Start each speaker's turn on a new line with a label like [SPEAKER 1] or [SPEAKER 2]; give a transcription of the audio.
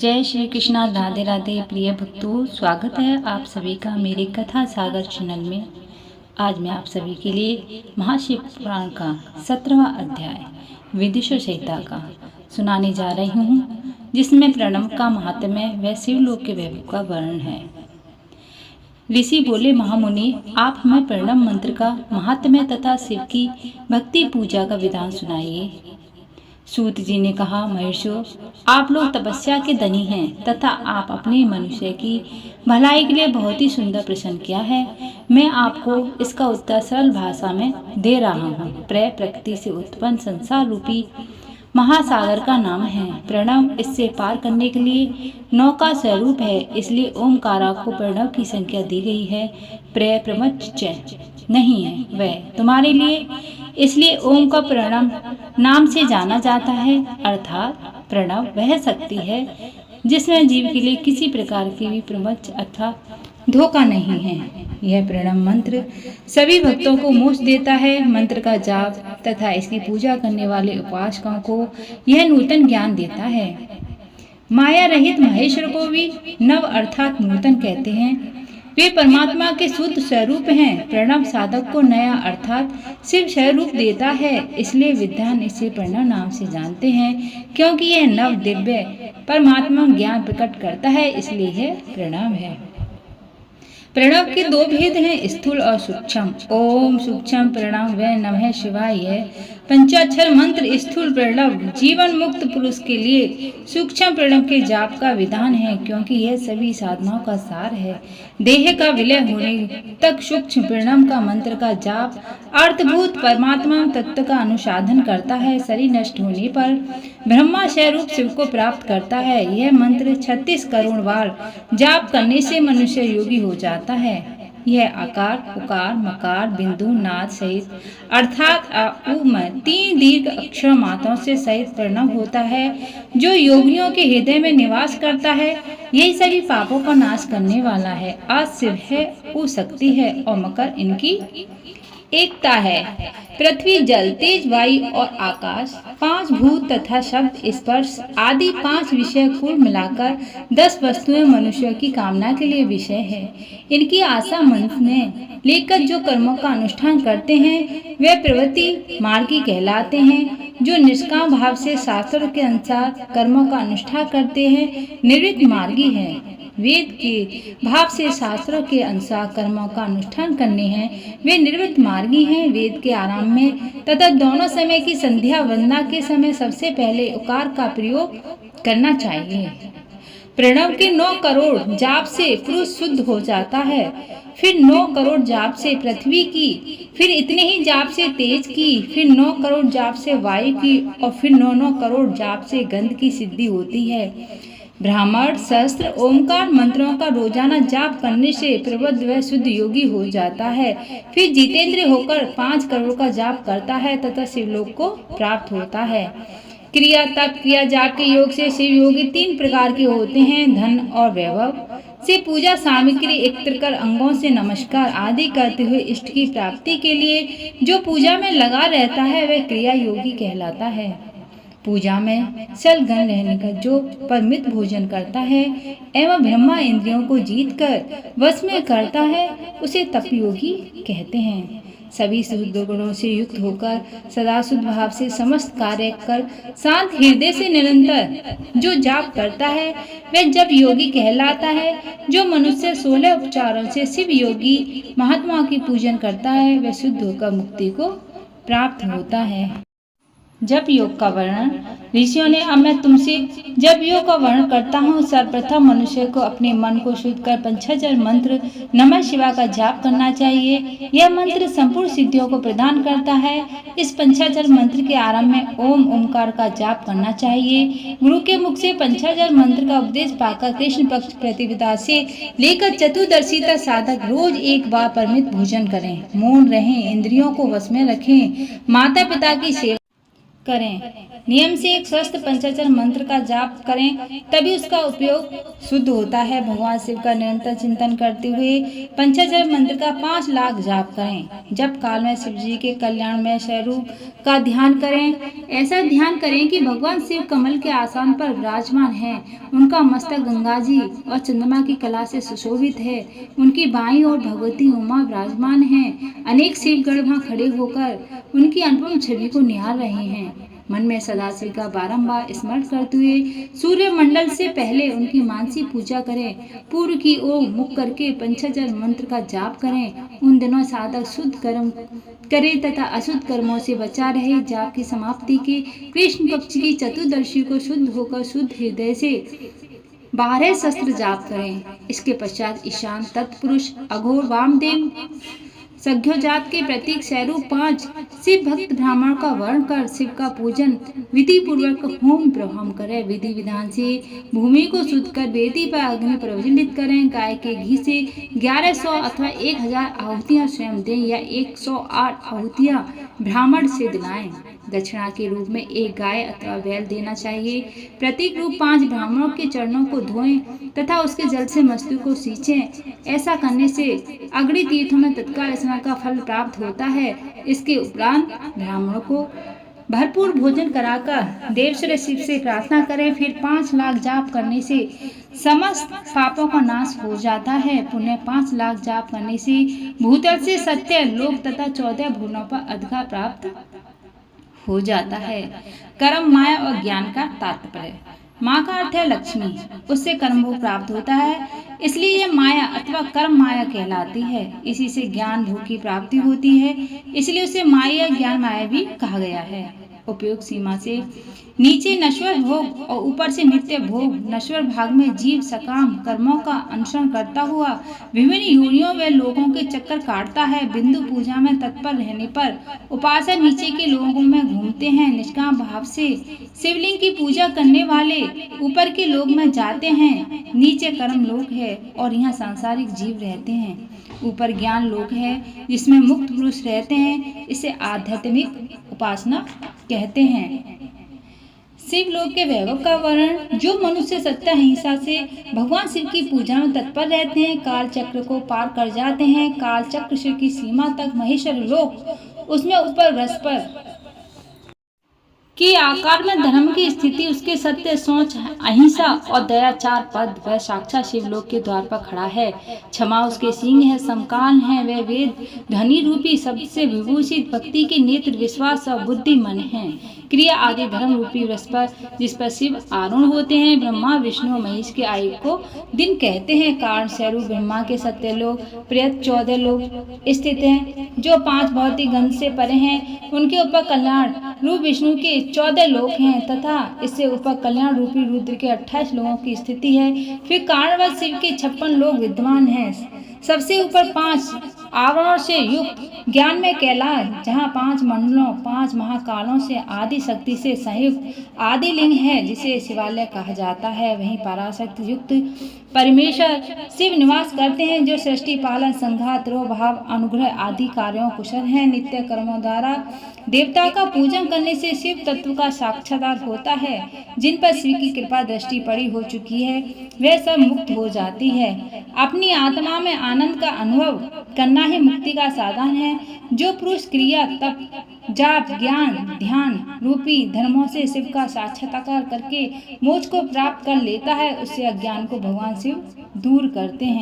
[SPEAKER 1] जय श्री कृष्णा। राधे राधे प्रिय भक्तों, स्वागत है आप सभी का मेरे कथा सागर चैनल में। आज मैं आप सभी के लिए महाशिव पुराण का 17वां अध्याय विदिशा संहिता का सुनाने जा रही हूँ, जिसमें प्रणव का महात्म्य व शिवलोक के वैभव का वर्णन है। ऋषि बोले, महामुनि, आप हमें प्रणव मंत्र का महात्म्य तथा शिव की भक्ति पूजा का विधान सुनाइए। सूत जी ने कहा, महर्षियों, आप लोग तपस्या के धनी हैं तथा आप अपने मनुष्य की भलाई के लिए बहुत ही सुंदर प्रश्न किया है। मैं आपको इसका उत्तर सरल भाषा में दे रहा हूँ। प्रकृति से उत्पन्न संसार रूपी महासागर का नाम है प्रणव। इससे पार करने के लिए नौका स्वरूप है, इसलिए ओमकारा को प्रणव की संख्या दी गई है। प्रमच नहीं है वह तुम्हारे लिए, इसलिए ओम का प्रणव नाम से जाना जाता है। अर्थात प्रणव वह शक्ति है जिसमें जीव के लिए किसी प्रकार की भी प्रमच अथवा धोखा नहीं है। यह प्रणव मंत्र सभी भक्तों को मोक्ष देता है। मंत्र का जाप तथा इसकी पूजा करने वाले उपासकों को यह नूतन ज्ञान देता है। माया रहित महेश्वर को भी नव अर्थात नूतन कहते हैं। वे परमात्मा के शुद्ध स्वरूप हैं। प्रणव साधक को नया अर्थात शिव स्वरूप देता है, इसलिए विद्वान इसे प्रणव नाम से जानते हैं। क्योंकि यह नव दिव्य परमात्मा ज्ञान प्रकट करता है, इसलिए यह प्रणव है। प्रणव के दो भेद हैं, स्थूल और सूक्ष्म। ओम सूक्ष्म प्रणव व नमः शिवाय। यह पंचाक्षर मंत्र स्थूल प्रणव जीवन मुक्त पुरुष के लिए सूक्ष्म प्रणव के जाप का विधान है, क्योंकि यह सभी साधनाओं का सार है। देह का विलय होने तक सूक्ष्म प्रणव का मंत्र का जाप अर्थभूत परमात्मा तत्व का अनुसाधन करता है। शरीर नष्ट होने पर ब्रह्मा स्वरूप शिव को प्राप्त करता है। यह मंत्र 36 करोड़ बार जाप करने से मनुष्य योगी हो जाता है। यह आकार उकार मकार बिंदु नाद सहित अर्थात अ उ म 3 दीर्घ अक्षर मात्राओं से सहित प्रणव होता है, जो योगियों के हृदय में निवास करता है। यही सभी पापों का नाश करने वाला है। आज शिव है, उ शक्ति है और मकर इनकी एकता है। पृथ्वी जल तेज वायु और आकाश 5 भूत तथा शब्द स्पर्श आदि 5 विषय कुल मिलाकर 10 वस्तुएं मनुष्य की कामना के लिए विषय है। इनकी आशा मन में लेकर जो कर्मों का अनुष्ठान करते हैं वे प्रवृत्ति मार्गी कहलाते हैं। जो निष्काम भाव से शास्त्रों के अनुसार कर्मों का अनुष्ठान करते हैं निवृत्त मार्गी है। वेद के भाव से शास्त्रों के अनुसार कर्मों का अनुष्ठान करने हैं वे निवृत्त मार्गी हैं। वेद के आरंभ में तथा दोनों समय की संध्या वंदना के समय सबसे पहले उकार का प्रयोग करना चाहिए। प्रणव के 9 करोड़ जाप से पुरुष शुद्ध हो जाता है, फिर 9 करोड़ जाप से पृथ्वी की, फिर इतने ही जाप से तेज की, फिर 9 करोड़ जाप से वायु की और फिर 9 करोड़ जाप से गंध की सिद्धि होती है। ब्राह्मण शस्त्र ओमकार मंत्रों का रोजाना जाप करने से प्रबुद्ध व शुद्ध योगी हो जाता है। फिर जितेंद्र होकर 5 करोड़ का जाप करता है तथा शिवलोक को प्राप्त होता है। क्रिया तप क्रिया जाप के योग से शिव योगी 3 प्रकार के होते हैं। धन और वैभव से पूजा सामग्री एकत्र कर अंगों से नमस्कार आदि करते हुए इष्ट की प्राप्ति के लिए जो पूजा में लगा रहता है वह क्रिया योगी कहलाता है। पूजा में सलगन रहने का जो परमित भोजन करता है एवं ब्रह्मा इंद्रियों को जीत कर वश में करता है उसे तपयोगी कहते हैं। सभी शुद्ध गुणों से युक्त होकर सदा शुद्ध भाव से समस्त कार्य कर शांत हृदय से निरंतर जो जाप करता है वह जब योगी कहलाता है। जो मनुष्य 16 उपचारों से शिव योगी महात्मा की पूजन करता है वह शुद्ध होकर मुक्ति को प्राप्त होता है। जप योग का वर्णन ऋषियों ने, अब मैं तुमसे जप योग का वर्णन करता हूँ। सर्वप्रथम मनुष्य को अपने मन को शुद्ध कर पंचाक्षर मंत्र नमः शिवाय का जाप करना चाहिए। यह मंत्र संपूर्ण सिद्धियों को प्रदान करता है। इस पंचाक्षर मंत्र के आरंभ में ओम ओमकार का जाप करना चाहिए। गुरु के मुख से पंचाक्षर मंत्र का उपदेश पाकर कृष्ण पक्ष प्रतिपदा से लेकर चतुर्दशी तक साधक रोज एक बार परिमित भोजन करें, मौन रहें, इंद्रियों को वश में रखें, माता पिता की सेवा करें। नियम से एक स्वस्थ पंचाक्षर मंत्र का जाप करें, तभी उसका उपयोग शुद्ध होता है। भगवान शिव का निरंतर चिंतन करते हुए पंचाक्षर मंत्र का 5 लाख जाप करें। जब काल में शिव जी के कल्याणमय स्वरूप का ध्यान करें। ऐसा ध्यान करें कि भगवान शिव कमल के आसन पर विराजमान हैं। उनका मस्तक गंगा जी और चंद्रमा की कला से सुशोभित है। उनकी बाईं ओर भगवती उमा विराजमान हैं। अनेक शिवगण वहां खड़े होकर उनकी अनुपम छवि को निहार रहे हैं। मन में सदाशिव का बारंबार स्मरण करते हुए सूर्य मंडल से पहले उनकी मानसी पूजा करें। पूर्व की ओर मुख करके पंचाक्षर मंत्र का जाप करें। उन दिनों साधक शुद्ध कर्म करे तथा अशुद्ध कर्मों से बचा रहे। जाप की समाप्ति के कृष्ण पक्ष की चतुर्दशी को शुद्ध होकर शुद्ध हृदय से 12 शस्त्र जाप करें। इसके पश्चात ईशान, तत्पुरुष, अघोर, वामदेव, सख्योजात के प्रतीक स्वरूप 5 शिव भक्त ब्राह्मण का वर्ण कर शिव का पूजन विधि पूर्वक होम प्रवाह करें। विधि विधान से भूमि को शुद्ध कर वेदी पर अग्नि प्रज्वलित करें। गाय के घी से 1100 अथवा 1000 आहुतियां स्वयं दें या 108 आहुतियां ब्राह्मण से दिलाएं। दक्षिणा के रूप में 1 गाय अथवा बैल देना चाहिए। प्रतीक रूप 5 ब्राह्मणों के चरणों को धोएं तथा उसके जल से मस्तक को सींचें। ऐसा करने से अग्नि तीर्थों में तत्काल स्नान का फल प्राप्त होता है। इसके उपरांत ब्राह्मणों को भरपूर भोजन कराकर देवश्री शिव से प्रार्थना करें। फिर 5 लाख जाप करने से समस्त पापों का नाश हो जाता है। पुण्य 5 लाख जाप करने से भूतल से सत्य लोक तथा 14 भुवनों पर अधिकार प्राप्त हो जाता है। कर्म, माया और ज्ञान का तात्पर्य। माँ का अर्थ है लक्ष्मी, उससे कर्म भोग प्राप्त होता है, इसलिए यह माया अथवा कर्म माया कहलाती है। इसी से ज्ञान भोग की प्राप्ति होती है, इसलिए उसे माया ज्ञान माया भी कहा गया है। उपयोग सीमा से नीचे नश्वर भोग और ऊपर से नित्य भोग। नश्वर भाग में जीव सकाम कर्मों का अनुसरण करता हुआ विभिन्न योनियों व लोगों के चक्कर काटता है। बिंदु पूजा में तत्पर रहने पर उपासक नीचे के लोगों में घूमते हैं। निष्काम भाव से शिवलिंग की पूजा करने वाले ऊपर के लोग में जाते हैं। नीचे कर्म लोक है और यहाँ सांसारिक जीव रहते हैं। ऊपर ज्ञान लोक है जिसमें मुक्त पुरुष रहते हैं। इसे आध्यात्मिक उपासना कहते हैं। शिव लोक के वैभव का वर्णन। जो मनुष्य सत्य अहिंसा से भगवान शिव की पूजा में तत्पर रहते हैं, काल चक्र को पार कर जाते हैं। काल चक्र शिव की सीमा तक महेश्वर लोक, उसमें ऊपर बृहस्पति के आकार में धर्म की स्थिति, उसके सत्य, सोच, अहिंसा और दयाचार पद वह साक्षात शिवलोक के द्वार पर खड़ा है। क्षमा उसके सींग है, समकान है, वह वेद ध्वनि रूपी शब्द से विभूषित भक्ति के नेत्र, विश्वास और बुद्धि मन है। क्रिया आदि धर्म रूपी बृहस्पति जिस पर शिव आरूढ़ होते हैं। ब्रह्मा, विष्णु और महेश के आयु को दिन कहते हैं। कारण स्वरूप ब्रह्मा के सत्य लोक प्रेत 14 लोग स्थित हैं, जो 5 भौतिक गण से परे हैं। उनके ऊपर कल्याण रूप विष्णु के 14 लोक हैं तथा इससे ऊपर कल्याण रूपी रुद्र के 28 लोगों की स्थिति है। फिर कारणवश शिव के 56 लोग विद्यमान हैं। सबसे ऊपर 5 आवरणों से युक्त ज्ञान में कैलाश, जहाँ 5 मंडलों 5 महाकालों से आदि शक्ति से संयुक्त आदि लिंग है, जिसे शिवालय कहा जाता है। वहीं पराशक्ति युक्त परमेश्वर शिव निवास करते हैं, जो सृष्टि पालन, संघात, रोह भाव, अनुग्रह आदि कार्यों कुशल हैं। नित्य कर्मों द्वारा देवता का पूजन करने से शिव तत्व का साक्षात्कार होता है। जिन पर शिव की कृपा दृष्टि पड़ी हो चुकी है, वे सब मुक्त हो जाती है। अपनी आत्मा में आनंद का अनुभव करना ही मुक्ति का साधन है। जो पुरुष क्रिया, तप, जाप, ज्ञान, ध्यान रूपी धर्मों से शिव का साक्षात्कार करके मोक्ष को प्राप्त कर लेता है, उससे अज्ञान को भगवान शिव दूर करते हैं।